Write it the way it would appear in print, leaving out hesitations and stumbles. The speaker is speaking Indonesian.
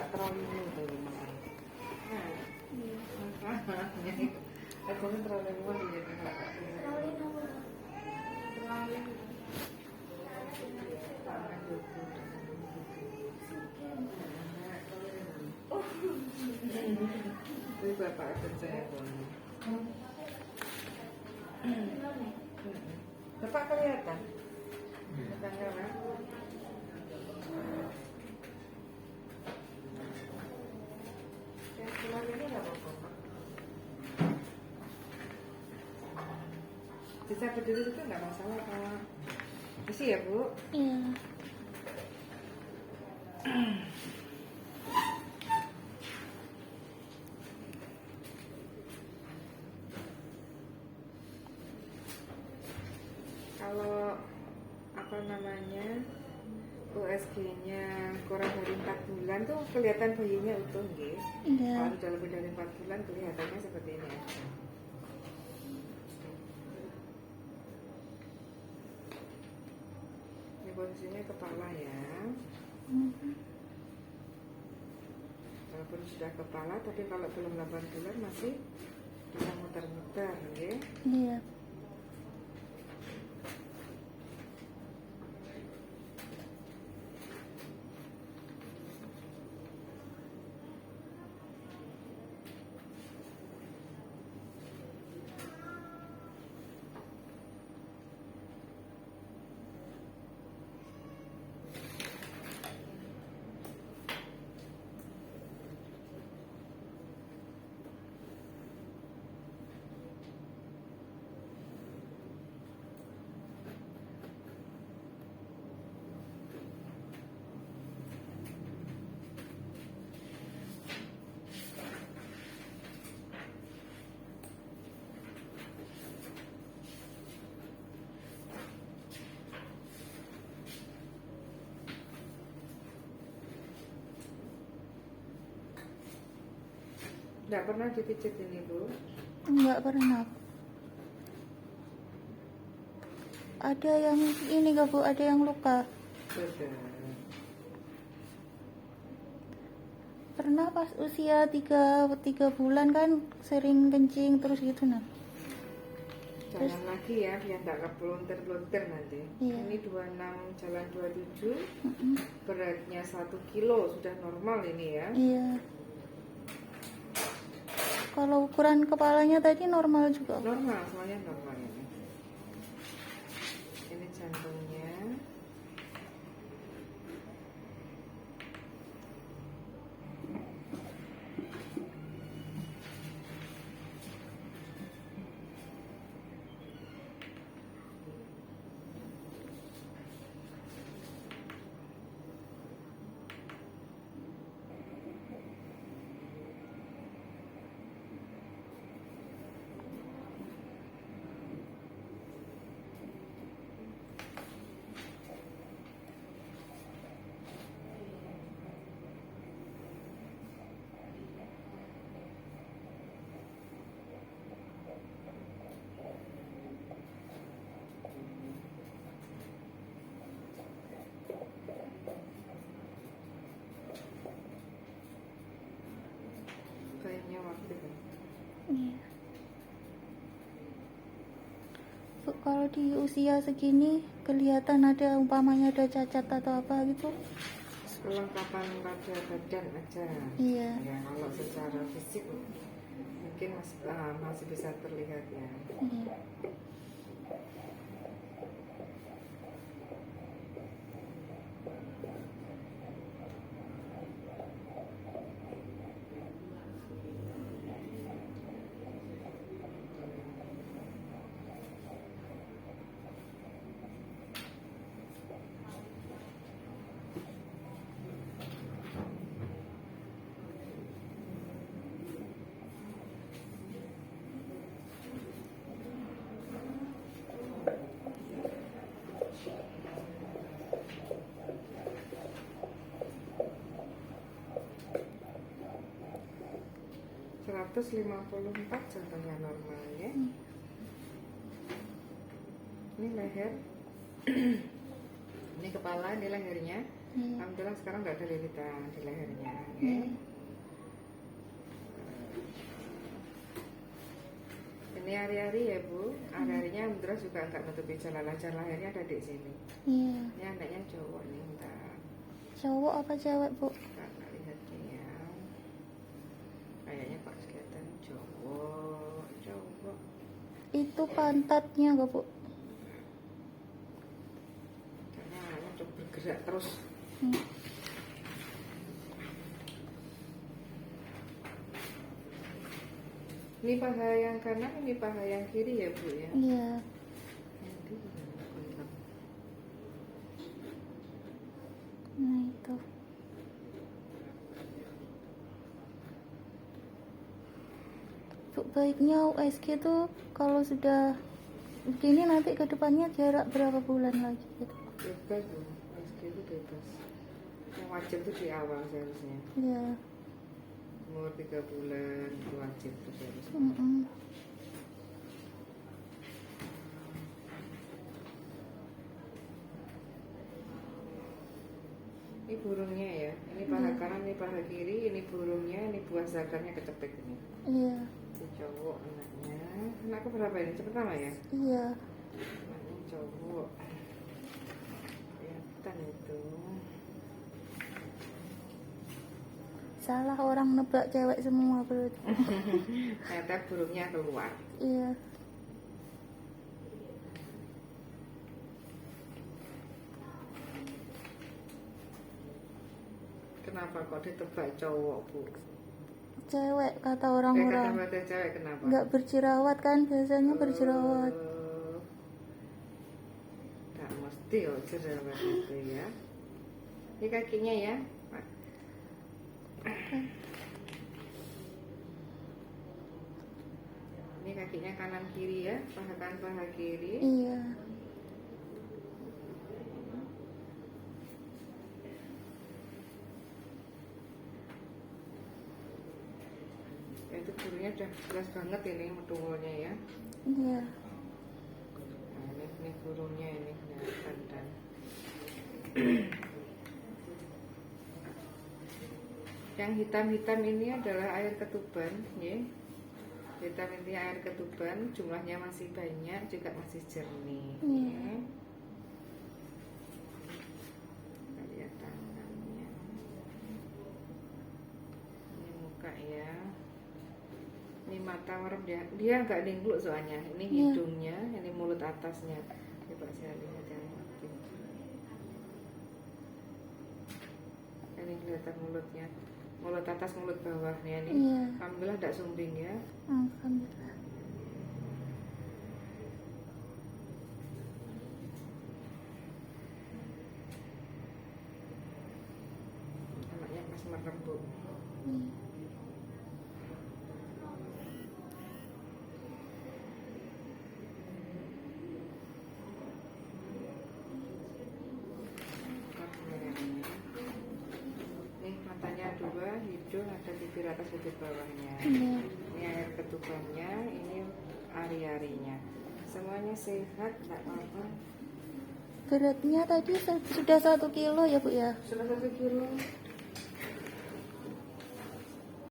terlalu tuh makan. Nah, aku terlalu muat ya terlalu itu bapak percaya bapak kelihatan kamera yang keluar ini nggak apa-apa Pak. Bisa berdiri itu nggak masalah Pak. Isi ya Bu? Iya. Kalau apa namanya USG-nya kurang dari 4 bulan tuh kelihatan bayinya utuh nggih. Iya. Kalau sudah lebih dari 4 bulan kelihatannya seperti ini aja. Ini posisinya kepala ya. Walaupun sudah kepala tapi kalau belum 8 bulan masih bisa muter-muter nggih. Iya. Nggak pernah dipijit ini Bu? Enggak pernah. Ada yang ini gak Bu? Ada yang luka. Sudah. Pernah pas usia 3 bulan kan sering kencing terus gitu nah. Jalan lagi ya biar nggak kepelunter-pelunter nanti. Iya. Ini 26 jalan 27. Beratnya 1 kilo sudah normal ini ya. Iya. Kalau ukuran kepalanya tadi normal juga. Normal, semuanya normal ini. Ini jantungnya. Kayaknya waktu itu. Iya. Bu, kalau di usia segini kelihatan ada umpamanya ada cacat atau apa gitu? Kelengkapan pada badan aja. Iya. Ya kalau secara fisik mungkin masih bisa terlihat ya. Iya. ...154 jantungnya normal ya. Ini leher. Ini kepala, ini lehernya. Iya. Alhamdulillah sekarang nggak ada lilitan di lehernya. Iya. Ini hari-hari ya Bu, hari-harinya Alhamdulillah juga nggak nutupi celah lehernya ada di sini. Iya. Ini anaknya cowok nih, bentar. Cowok apa cewek, Bu? Karena lihatnya ya, kayaknya kok kelihatan cowok. Itu pantatnya nggak, Bu? Kayaknya anaknya coba bergerak terus. Hmm. Ini paha yang kanan, ini paha yang kiri ya Bu ya. Iya. Nanti gimana kontak? Nah itu. Bu, baiknya USG tuh kalau sudah begini nanti ke depannya jarak berapa bulan lagi gitu? Bebas Bu, SG itu bebas. Yang wajib itu di awal seharusnya. Iya. Umur 3 bulan itu wajib itu seharusnya. Ini burungnya ya, ini paha kanan, ini paha kiri, ini burungnya, ini buah zagarnya kecepek ini. Iya. Si cowok anaknya, anakku berapa ini? Pertama ya? Iya. Anaknya cowok. Kelihatan itu. Salah orang nebak cewek semua berarti. Ternyata burungnya keluar. Iya. Kenapa kok ditebak cowok Bu? Cewek kata Kata orang-orang. cewek kenapa? Nggak berjerawat kan, biasanya berjerawat. Nggak mesti oh jerawat itu ya. Ini kakinya ya. Ini kakinya kanan kiri ya, paha kanan paha kiri. Iya. Ya, itu burungnya udah jelas banget ini metungolnya ya. Iya. Nah, ini burungnya ini kelihatan dan yang hitam-hitam ini adalah air ketuban ya. Hitam ini air ketuban, jumlahnya masih banyak, juga masih jernih. Iya. Kita lihat tangannya. Ini muka ya. Ini mata warna dia nggak ningluk soalnya. Ini Iya. hidungnya, ini mulut atasnya. Coba saya lihat yang mati. Ini kelihatan mulutnya. Mulut atas, mulut bawahnya nih. Iya. Alhamdulillah tidak sumbing ya. Alhamdulillah. Anaknya pas merem Bu. Iya. Nih matanya dua, hidung ada bibir atas bibir bawahnya. Iya. Ini air ketubannya, ini ari-arinya. Semuanya sehat, nggak apa-apa. Beratnya tadi sudah 1 kilo ya, Bu ya? Sudah 1 kilo.